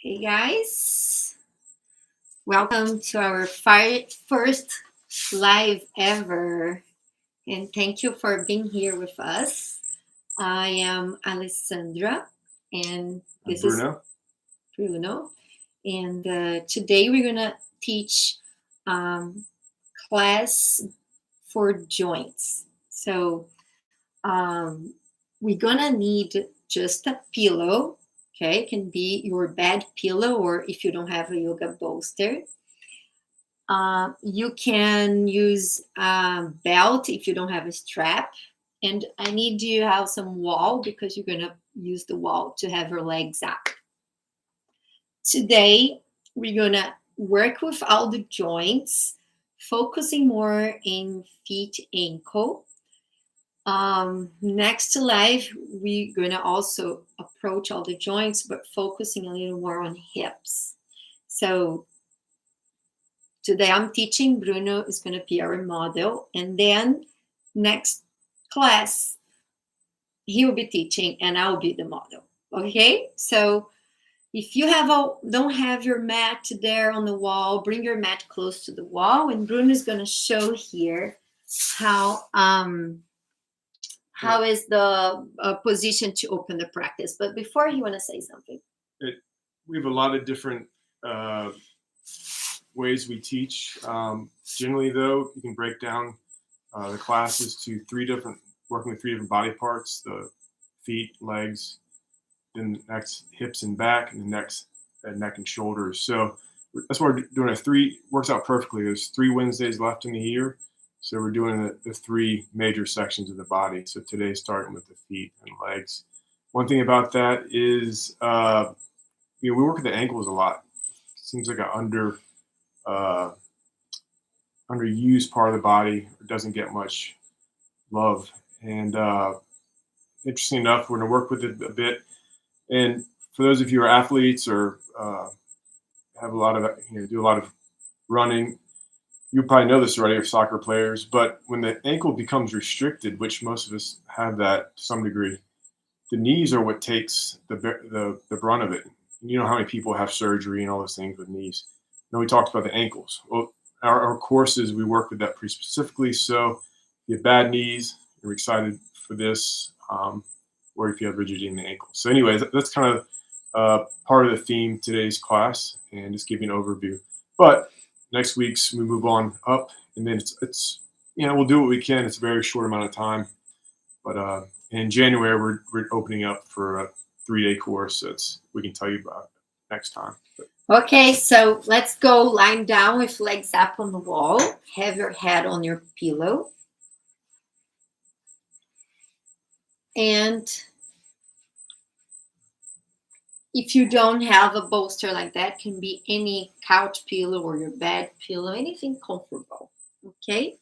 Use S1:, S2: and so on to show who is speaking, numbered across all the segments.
S1: Hey guys, welcome to our first live ever, and thank you for being here with us. I am Alessandra, and
S2: I'm
S1: this is
S2: Bruno.
S1: Bruno, and today we're gonna teach um, class for joints. So um, we're gonna need just a pillow. Okay, it can be your bed pillow, or if you don't have a yoga bolster, you can use a belt if you don't have a strap. And I need you to have some wall because you're gonna use the wall to have your legs up. Today, we're gonna work with all the joints, focusing more in feet, ankle. Next to live, we're gonna also approach all the joints, but focusing a little more on hips. So today I'm teaching. Bruno is gonna be our model, and then next class he will be teaching, and I'll be the model. Okay, so if you don't have your mat there on the wall, bring your mat close to the wall, and Bruno is gonna show here how how is the position to open the practice. But before, you want to say something?
S2: We have a lot of different uh, ways we teach. Generally, though, you can break down the classes to working with three different body parts: the feet, legs, then next hips and back, and the next neck and shoulders. So that's why we're doing works out perfectly. There's 3 Wednesdays left in the year. So we're doing the three major sections of the body. So today's starting with the feet and legs. One thing about that is, we work with the ankles a lot. Seems like an underused part of the body. It doesn't get much love. And interesting enough, we're going to work with it a bit. And for those of you who are athletes or have a lot of, do a lot of running, you probably know this already, or soccer players, but when the ankle becomes restricted, which most of us have that to some degree, the knees are what takes the brunt of it. You know how many people have surgery and all those things with knees. Now we talked about the ankles. Well, our courses, we work with that pretty specifically. So if you have bad knees, you're excited for this, or if you have rigidity in the ankle. So anyways, that's kind of part of the theme today's class, and just giving an overview. But next week's we move on up, and then it's we'll do what we can. It's a very short amount of time, but in January we're opening up for a 3-day course that's we can tell you about next time.
S1: Okay, so let's go lying down with legs up on the wall. Have your head on your pillow. And if you don't have a bolster like that, can be any couch pillow or your bed pillow, anything comfortable. Okay.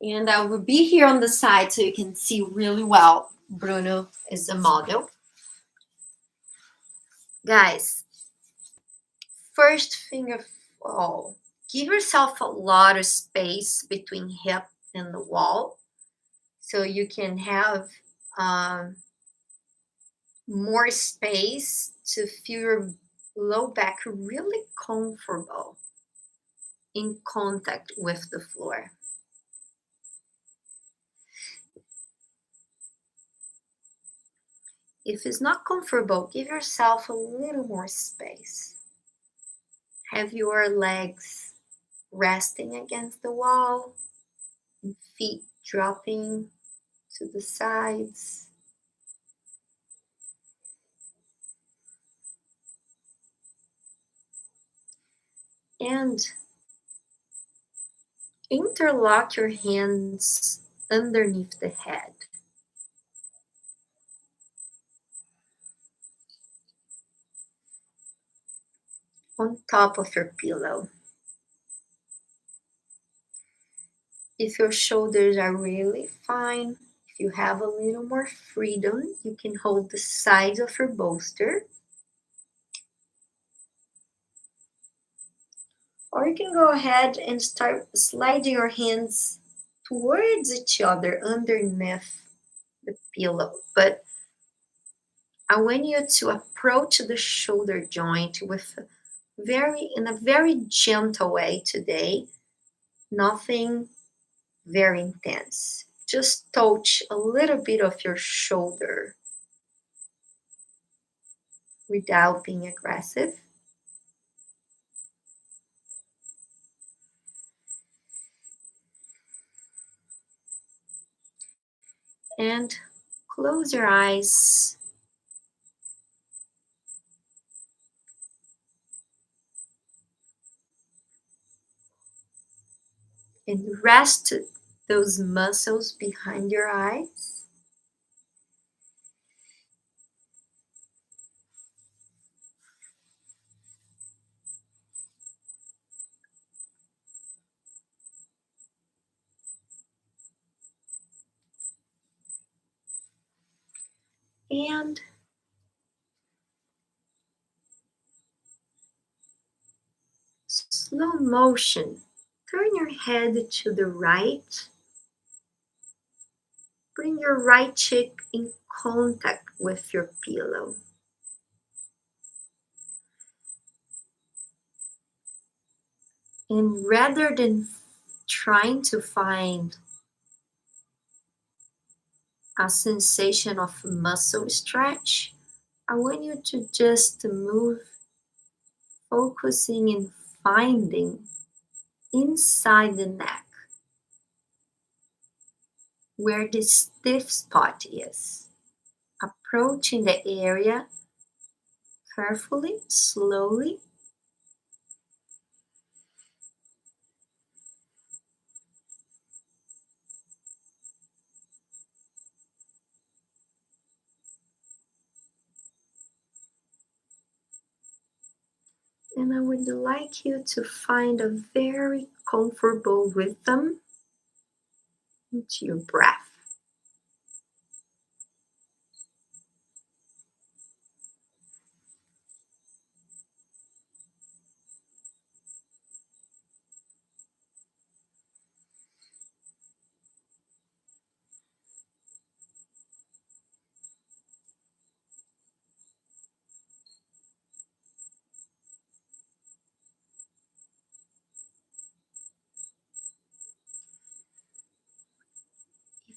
S1: And I will be here on the side so you can see really well. Bruno is the model. Guys, first thing of all, give yourself a lot of space between hip and the wall so you can have more space to feel your low back really comfortable in contact with the floor. If it's not comfortable, give yourself a little more space. Have your legs resting against the wall and feet dropping to the sides. And interlock your hands underneath the head. On top of your pillow. If your shoulders are really fine, if you have a little more freedom, you can hold the sides of your bolster. Or you can go ahead and start sliding your hands towards each other underneath the pillow. But I want you to approach the shoulder joint in a very gentle way today. Nothing very intense. Just touch a little bit of your shoulder without being aggressive. And close your eyes and rest those muscles behind your eyes. And slow motion, turn your head to the right. Bring your right cheek in contact with your pillow. And rather than trying to find a sensation of muscle stretch, I want you to just move, focusing in finding inside the neck where the stiff spot is. Approaching the area carefully, slowly. And I would like you to find a very comfortable rhythm into your breath.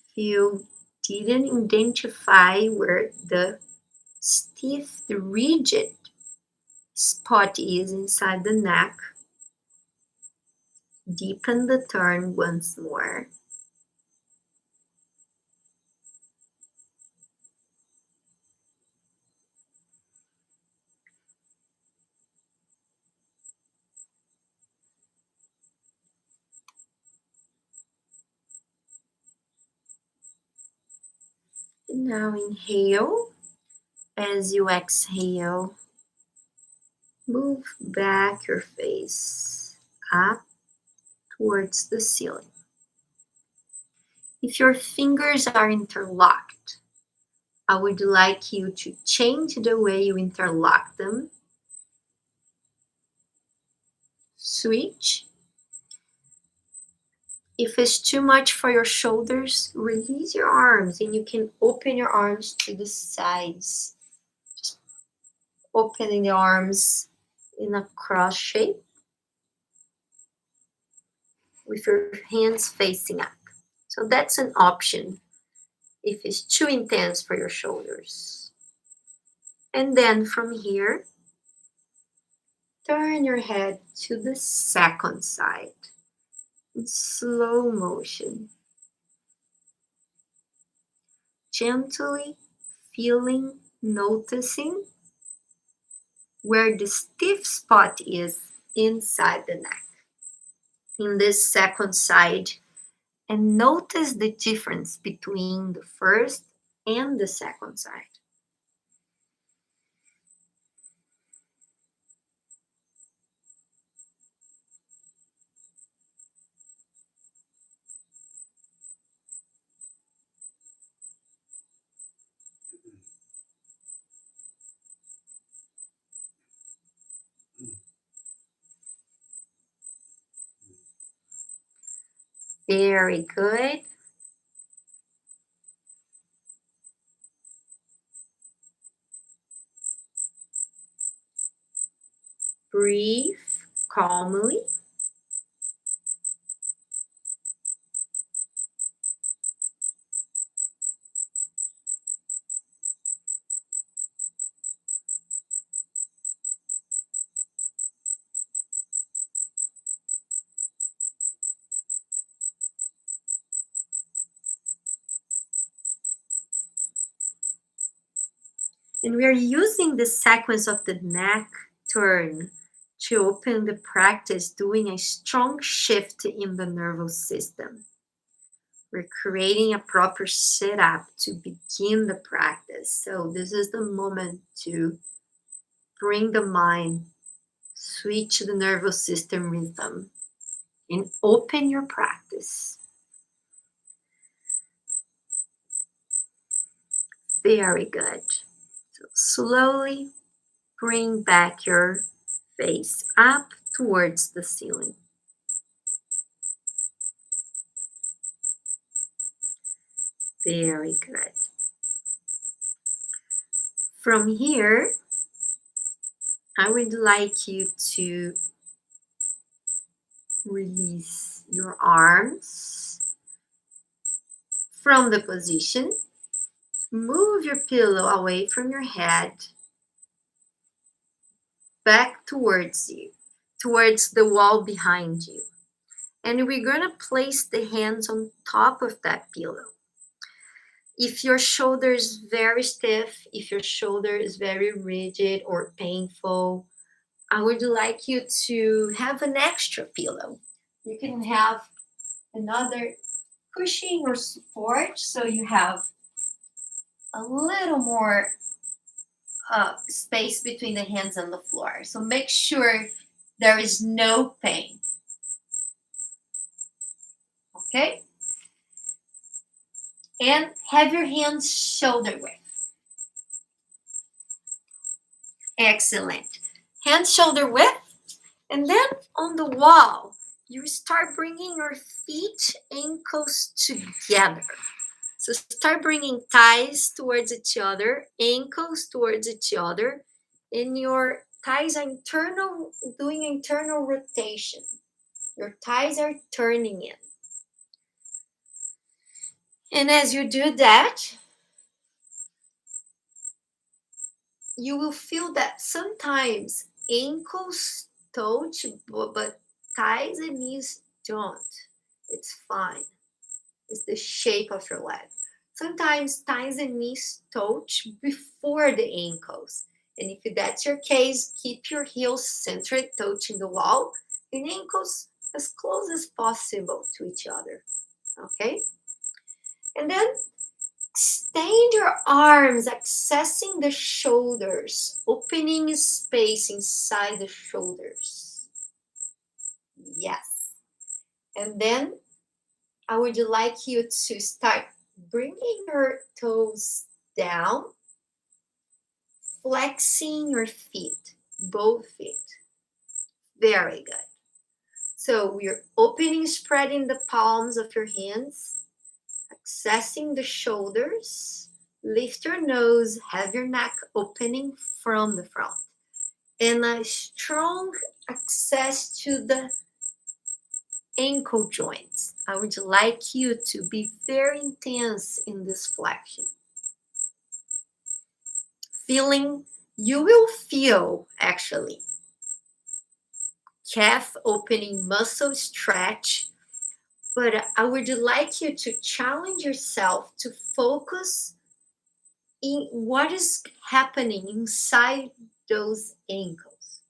S1: If you didn't identify where the stiff, the rigid spot is inside the neck, deepen the turn once more. And now inhale. As you exhale, move back your face up towards the ceiling. If your fingers are interlocked, I would like you to change the way you interlock them. Switch. If it's too much for your shoulders, release your arms and you can open your arms to the sides. Just opening the arms in a cross shape with your hands facing up. So that's an option if it's too intense for your shoulders. And then from here, turn your head to the second side in slow motion. Gently feeling, noticing where the stiff spot is inside the neck. In this second side, and notice the difference between the first and the second side. Very good. Breathe calmly. And we are using the sequence of the neck turn to open the practice, doing a strong shift in the nervous system. We're creating a proper setup to begin the practice. So this is the moment to bring the mind, switch the nervous system rhythm, and open your practice. Very good. So slowly bring back your face up towards the ceiling. Very good. From here, I would like you to release your arms from the position. Move your pillow away from your head, back towards you, towards the wall behind you. And we're going to place the hands on top of that pillow. If your shoulder is very stiff, if your shoulder is very rigid or painful, I would like you to have an extra pillow. You can have another cushion or support so you have a little more space between the hands and the floor. So make sure there is no pain. Okay? And have your hands shoulder width. Excellent. Hands shoulder width. And then on the wall, you start bringing your feet, ankles together. So start bringing thighs towards each other, ankles towards each other, and your thighs are doing internal rotation. Your thighs are turning in. And as you do that, you will feel that sometimes ankles touch, but thighs and knees don't. It's fine. It's the shape of your leg. Sometimes thighs and knees touch before the ankles. And if that's your case, keep your heels centered, touching the wall, and ankles as close as possible to each other. Okay? And then extend your arms, accessing the shoulders, opening space inside the shoulders. Yes. And then I would like you to start bringing your toes down, flexing your feet, both feet. Very good. So we're opening, spreading the palms of your hands, accessing the shoulders, lift your nose, have your neck opening from the front, and a strong access to the ankle joints. I would like you to be very intense in this flexion. You will feel actually calf opening muscle stretch, but I would like you to challenge yourself to focus in what is happening inside those ankles.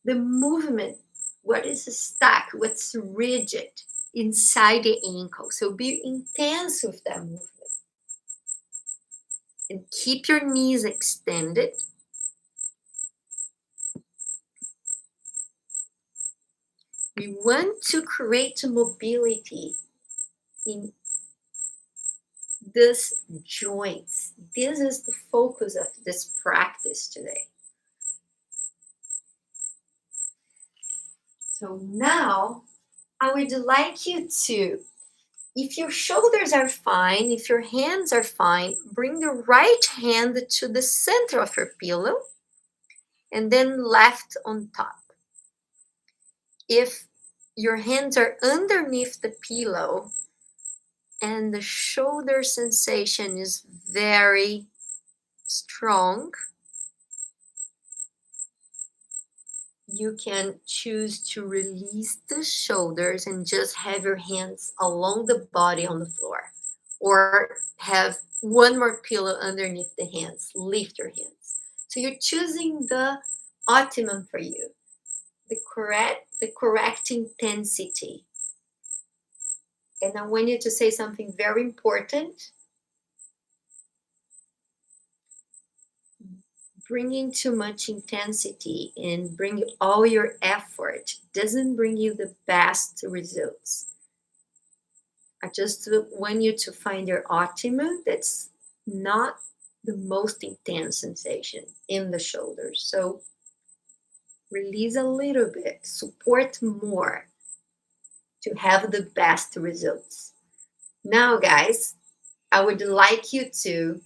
S1: The movement, what is stuck, what's rigid inside the ankle. So be intense with that movement. And keep your knees extended. We want to create mobility in these joints. This is the focus of this practice today. So now I would like you to, if your shoulders are fine, if your hands are fine, bring the right hand to the center of your pillow and then left on top. If your hands are underneath the pillow and the shoulder sensation is very strong, you can choose to release the shoulders and just have your hands along the body on the floor, or have one more pillow underneath the hands. Lift your hands. So you're choosing the optimum for you, the correct intensity. And I want you to say something very important. Bringing too much intensity and bringing all your effort doesn't bring you the best results. I just want you to find your optimum that's not the most intense sensation in the shoulders. So release a little bit, support more to have the best results. Now, guys, I would like you to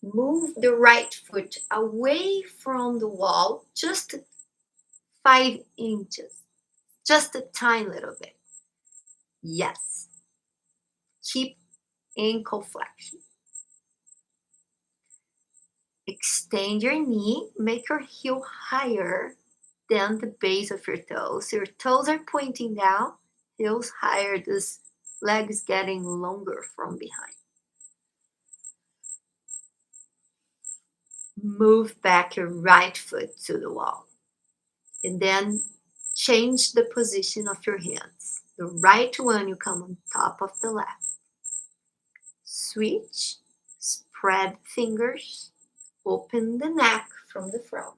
S1: move the right foot away from the wall just 5 inches, just a tiny little bit. Yes. Keep ankle flexion. Extend your knee, make your heel higher than the base of your toes. So your toes are pointing down, heels higher, this leg is getting longer from behind. Move back your right foot to the wall. And then change the position of your hands. The right one, you come on top of the left. Switch, spread fingers, open the neck from the front,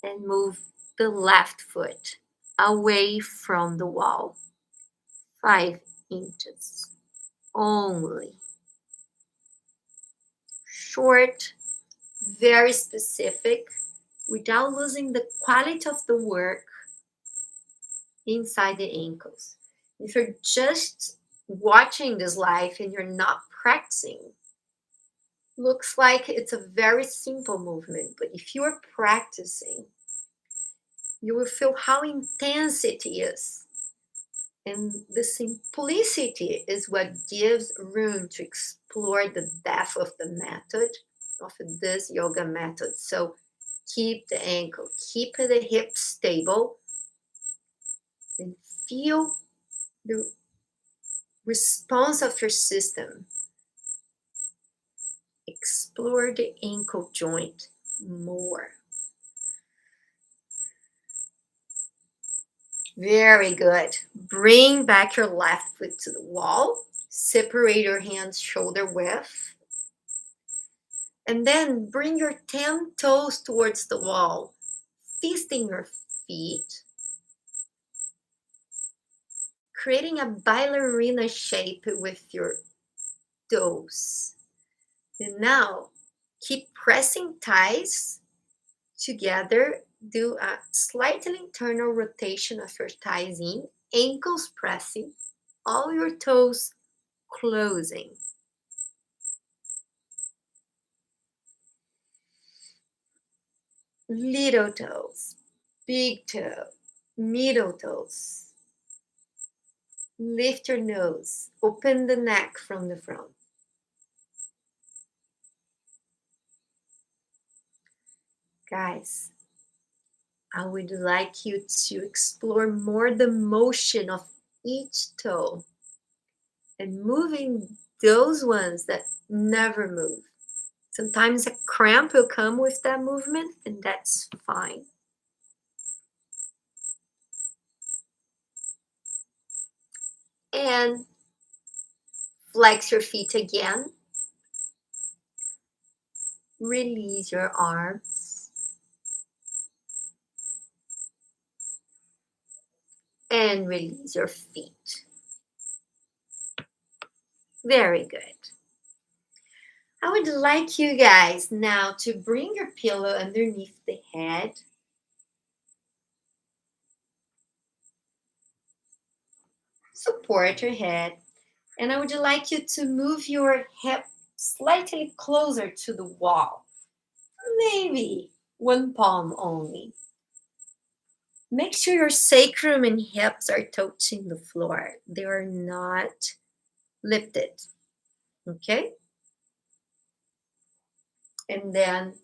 S1: and move the left foot away from the wall. 5 inches only. Short, very specific, without losing the quality of the work inside the ankles. If you're just watching this live and you're not practicing, looks like it's a very simple movement, but if you're practicing, you will feel how intense it is. And the simplicity is what gives room to explore the depth of the method, of this yoga method. So keep the ankle, keep the hips stable, and feel the response of your system. Explore the ankle joint more. Very good. Bring back your left foot to the wall. Separate your hands shoulder width. And then bring your 10 toes towards the wall, feasting your feet, creating a ballerina shape with your toes. And now keep pressing thighs together. Do a slight internal rotation of your thighs in, ankles pressing, all your toes closing. Little toes, big toe, middle toes. Lift your nose, open the neck from the front. Guys, I would like you to explore more the motion of each toe and moving those ones that never move. Sometimes a cramp will come with that movement, and that's fine. And flex your feet again. Release your arms. And release your feet. Very good. I would like you guys now to bring your pillow underneath the head. Support your head. And I would like you to move your hip slightly closer to the wall. Maybe one palm only. Make sure your sacrum and hips are touching the floor. They are not lifted. Okay? And then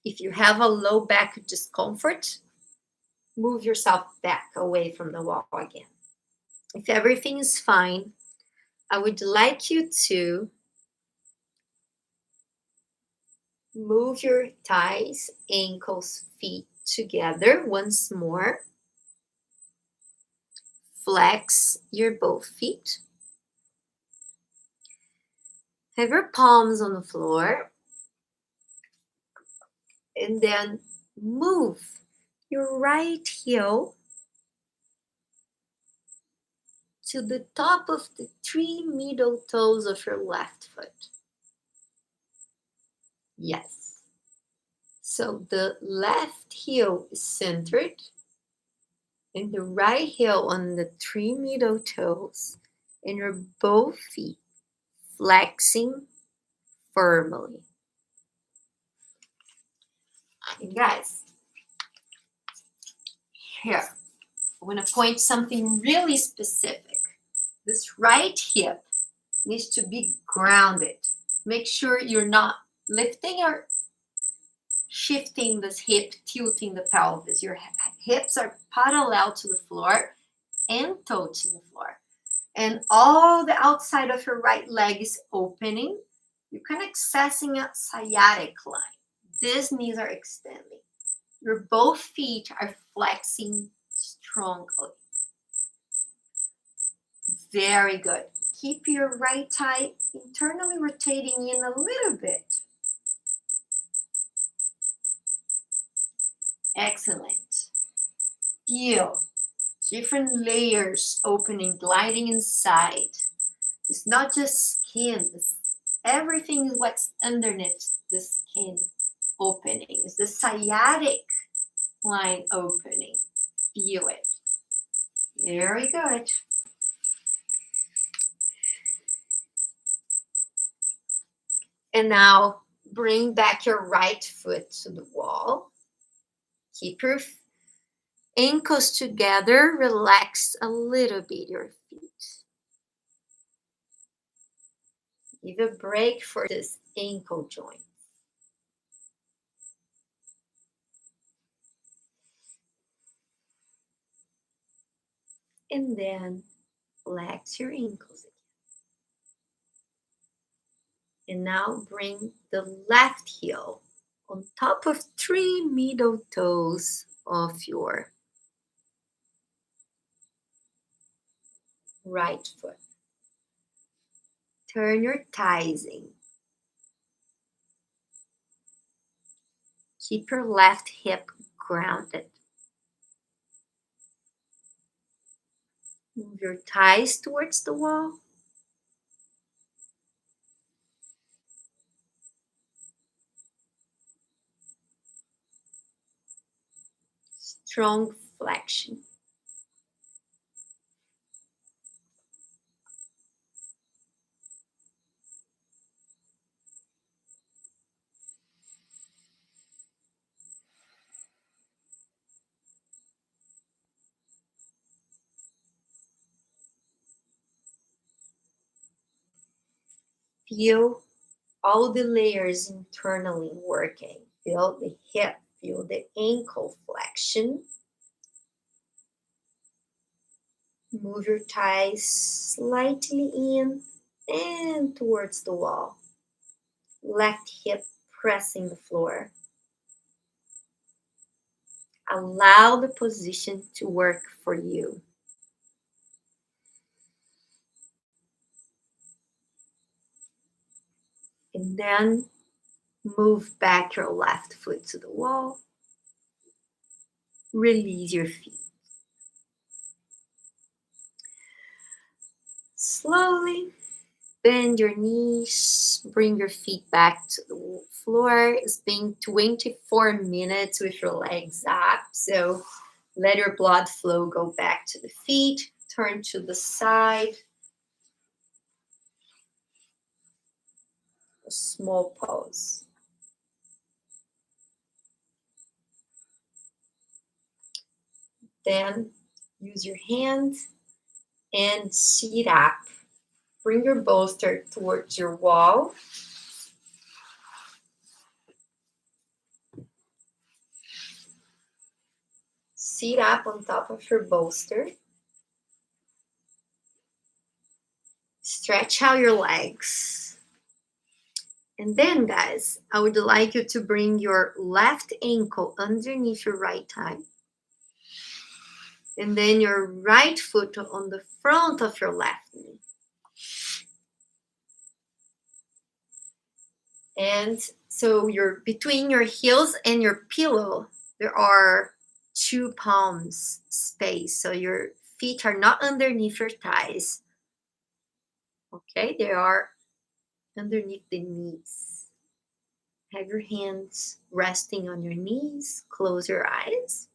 S1: if you have a low back discomfort, move yourself back away from the wall again. If everything is fine, I would like you to move your thighs, ankles, feet together once more. Flex your both feet. Have your palms on the floor. And then move your right heel to the top of the 3 middle toes of your left foot. Yes. So the left heel is centered and the right heel on the 3 middle toes, and your both feet flexing firmly. And guys, here, I want to point something really specific. This right hip needs to be grounded. Make sure you're not lifting or shifting this hip, tilting the pelvis. Your hips are parallel to the floor and touching the floor. And all the outside of your right leg is opening. You're kind of accessing a sciatic line. These knees are extending. Your both feet are flexing strongly. Very good. Keep your right thigh internally rotating in a little bit. Excellent. Feel different layers opening, gliding inside. It's not just skin. Everything is what's underneath the skin opening. It's the sciatic line opening. Feel it. Very good. And now bring back your right foot to the wall. Keep your ankles together. Relax a little bit your feet. Give a break for this ankle joint. And then flex your ankles again. And now bring the left heel on top of 3 middle toes of your right foot. Turn your thighs in. Keep your left hip grounded. Move your thighs towards the wall. Strong flexion. Feel all the layers internally working. Feel the hip, feel the ankle flexion. Move your thighs slightly in and towards the wall. Left hip pressing the floor. Allow the position to work for you. And then move back your left foot to the wall. Release your feet. Slowly bend your knees, bring your feet back to the floor. It's been 24 minutes with your legs up, so let your blood flow go back to the feet, turn to the side. a small pause. Then use your hand and sit up. Bring your bolster towards your wall. Sit up on top of your bolster. Stretch out your legs. And then, guys, I would like you to bring your left ankle underneath your right thigh. And then your right foot on the front of your left knee. And so you're between your heels and your pillow, there are 2 palms space. So your feet are not underneath your thighs. Okay, they are underneath the knees. Have your hands resting on your knees. Close your eyes.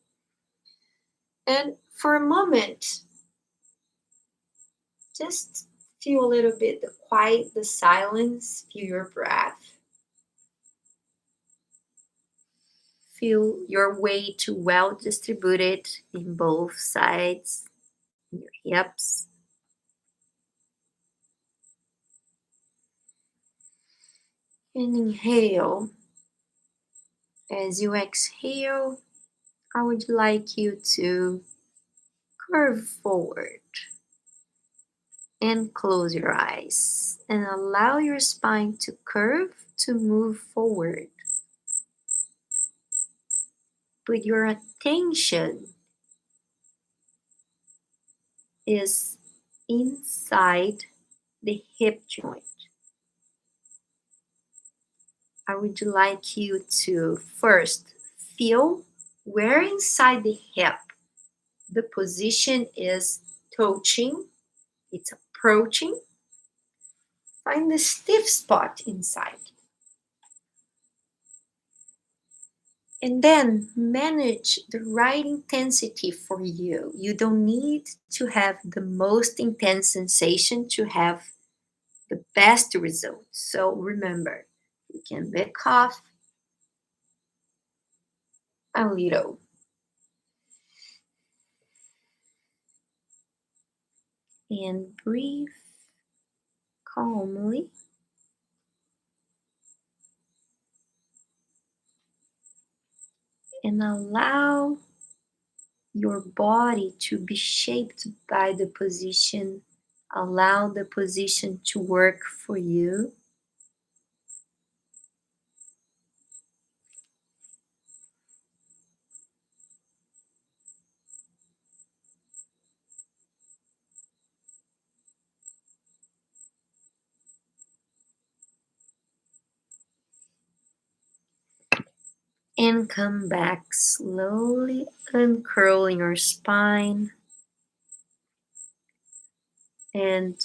S1: And for a moment, just feel a little bit the quiet, the silence, feel your breath. Feel your weight well distributed in both sides, in your hips. And inhale. As you exhale, I would like you to curve forward and close your eyes and allow your spine to curve to move forward. But your attention is inside the hip joint. I would like you to first feel where inside the hip the position is touching, it's approaching. Find the stiff spot inside. And then manage the right intensity for you. You don't need to have the most intense sensation to have the best results. So remember, you can back off a little. And breathe calmly. And allow your body to be shaped by the position. Allow the position to work for you. And come back slowly, uncurling your spine. And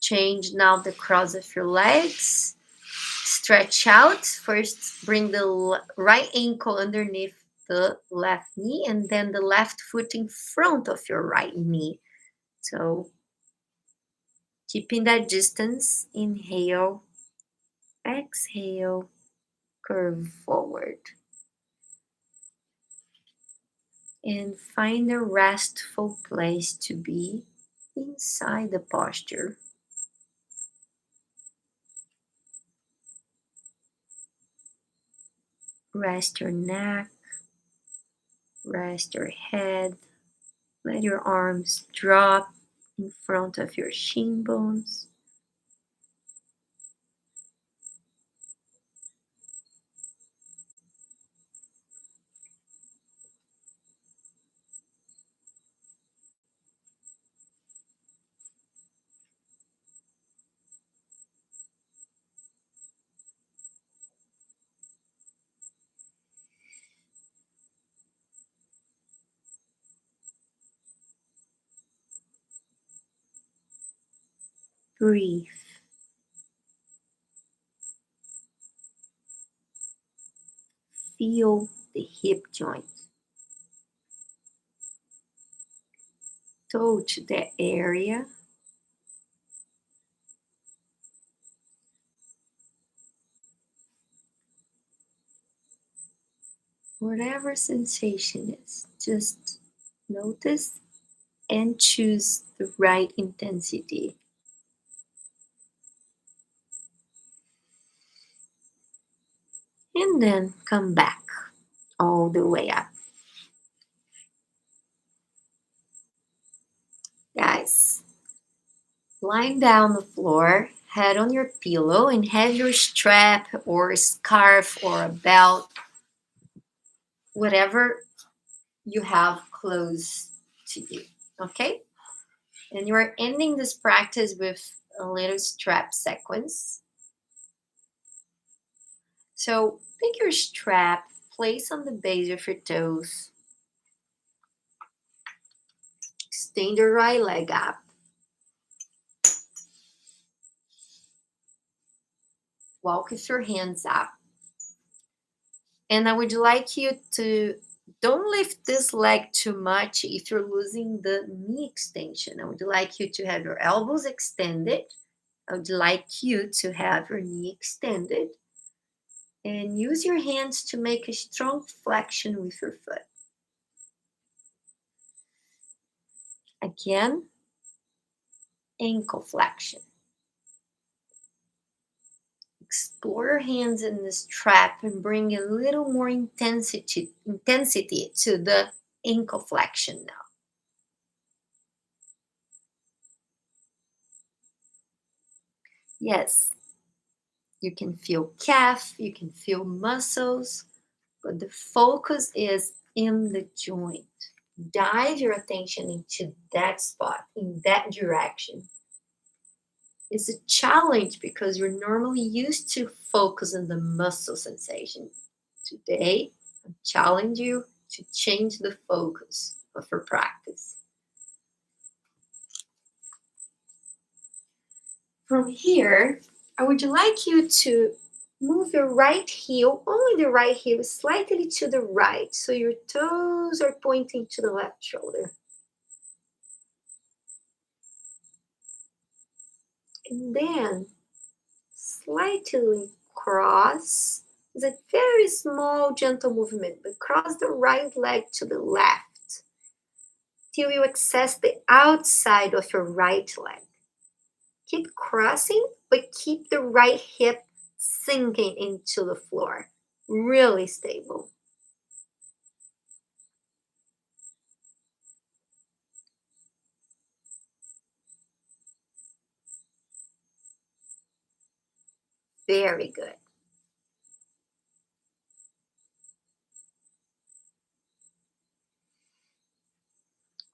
S1: change now the cross of your legs. Stretch out. First, bring the right ankle underneath the left knee and then the left foot in front of your right knee. So, keeping that distance, inhale, exhale, curve forward. And find a restful place to be inside the posture. Rest your neck, rest your head, let your arms drop in front of your shin bones. Breathe. Feel the hip joint. Touch the area. Whatever sensation is, just notice and choose the right intensity. And then come back all the way up. Guys, lying down on the floor, head on your pillow, and have your strap or a scarf or a belt, whatever you have close to you. Okay? And you are ending this practice with a little strap sequence. So pick your strap, place on the base of your toes, extend your right leg up, walk with your hands up. And I would like you to don't lift this leg too much if you're losing the knee extension. I would like you to have your elbows extended. I would like you to have your knee extended. And use your hands to make a strong flexion with your foot. Again, ankle flexion. Explore your hands in the strap and bring a little more intensity to the ankle flexion now. Yes, you can feel calf, you can feel muscles, but the focus is in the joint. Dive your attention into that spot, in that direction. It's a challenge because you're normally used to focus on the muscle sensation. Today, I challenge you to change the focus of your practice. From here, I would like you to move your right heel, only the right heel, slightly to the right, so your toes are pointing to the left shoulder. And then slightly cross. It's a very small, gentle movement, but cross the right leg to the left till you access the outside of your right leg. Keep crossing, but keep the right hip sinking into the floor. Really stable. Very good.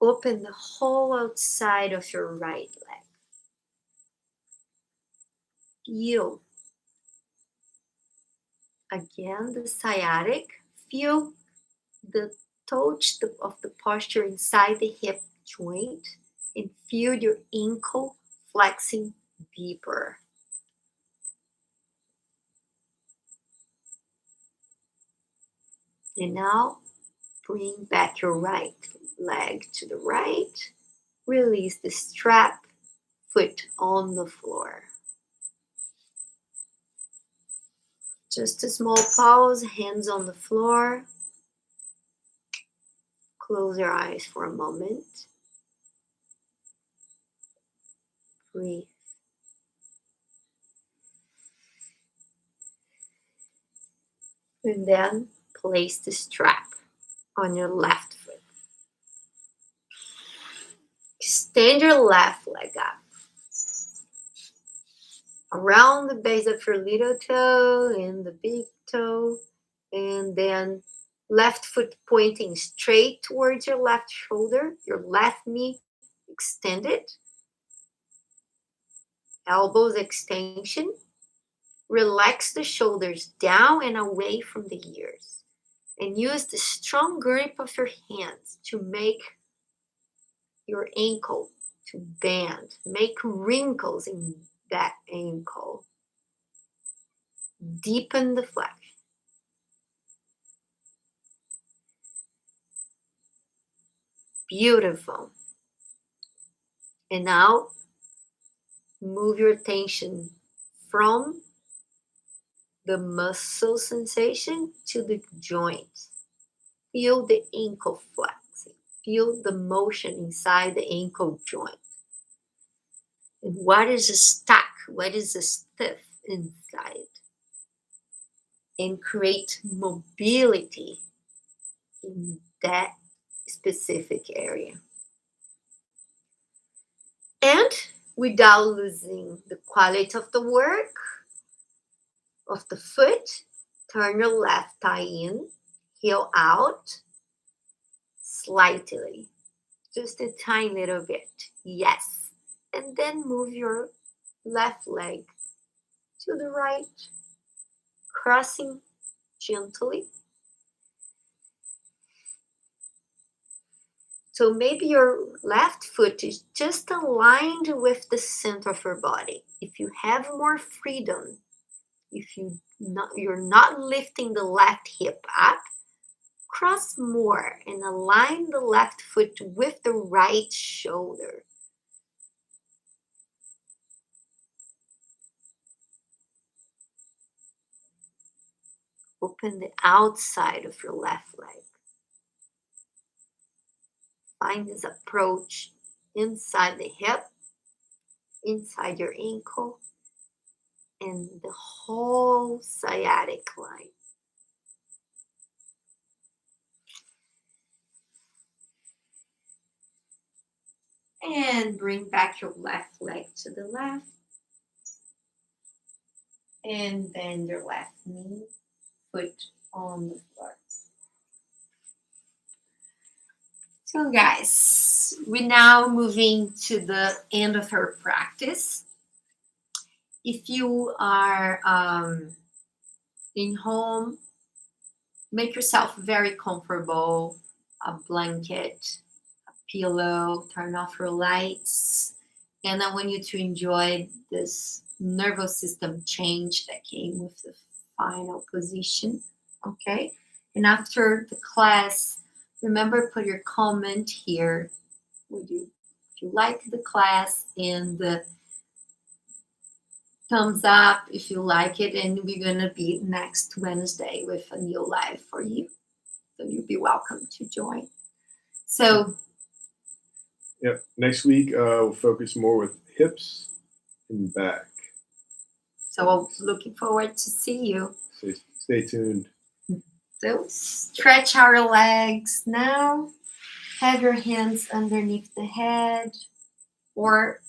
S1: Open the whole outside of your right leg. Feel again the sciatic. Feel the touch of the posture inside the hip joint and feel your ankle flexing deeper. And now bring back your right leg to the right. Release the strap, foot on the floor. Just a small pause, hands on the floor. Close your eyes for a moment. Breathe. And then place the strap on your left foot. Extend your left leg up. Around the base of your little toe and the big toe. And then left foot pointing straight towards your left shoulder. Your left knee extended. Elbows extension. Relax the shoulders down and away from the ears. And use the strong grip of your hands to make your ankle to bend. Make wrinkles in that ankle. Deepen the flexion. Beautiful. And now move your attention from the muscle sensation to the joint. Feel the ankle flexing. Feel the motion inside the ankle joint. And what is stuck? What is stiff inside? And create mobility in that specific area. And without losing the quality of the work, of the foot, turn your left thigh in, heel out, slightly, just a tiny little bit. Yes. And then move your left leg to the right, crossing gently. So maybe your left foot is just aligned with the center of your body. If you have more freedom, if you're not lifting the left hip up, cross more and align the left foot with the right shoulder. Open the outside of your left leg. Find this approach inside the hip, inside your ankle, and the whole sciatic line. And bring back your left leg to the left. And bend your left knee, foot on the floor. So guys, we're now moving to the end of our practice. If you are in home, make yourself very comfortable, a blanket, a pillow, turn off your lights. And I want you to enjoy this nervous system change that came with the final position, okay? And after the class, remember, put your comment here. If you like the class, and the thumbs up if you like it, and we're gonna be next Wednesday with a new live for you. So you'll be welcome to join. So
S2: Yep. Next week, we'll focus more with hips and back.
S1: So I'm looking forward to see you.
S2: Stay tuned.
S1: So stretch our legs now. Have your hands underneath the head, or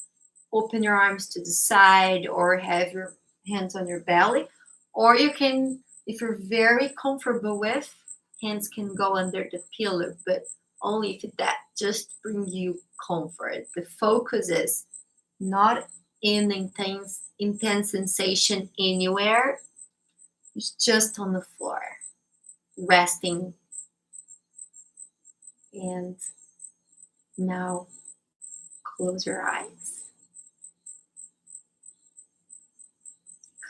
S1: open your arms to the side, or have your hands on your belly. Or you can, if you're very comfortable with, hands can go under the pillow, but only if that just brings you comfort. The focus is not in intense sensation anywhere. It's just on the floor, resting. And now close your eyes.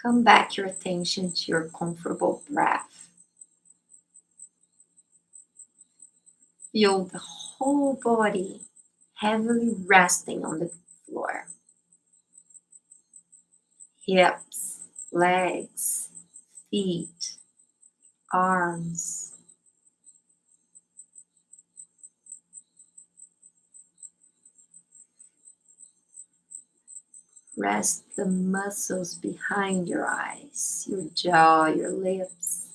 S1: Come back your attention to your comfortable breath. Feel the whole body heavily resting on the floor. Hips, legs, feet, arms. Rest the muscles behind your eyes, your jaw, your lips.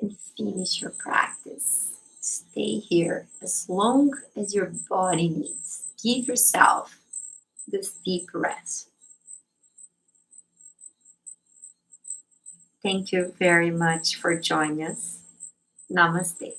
S1: And finish your practice. Stay here as long as your body needs. Give yourself this deep rest. Thank you very much for joining us. Namaste.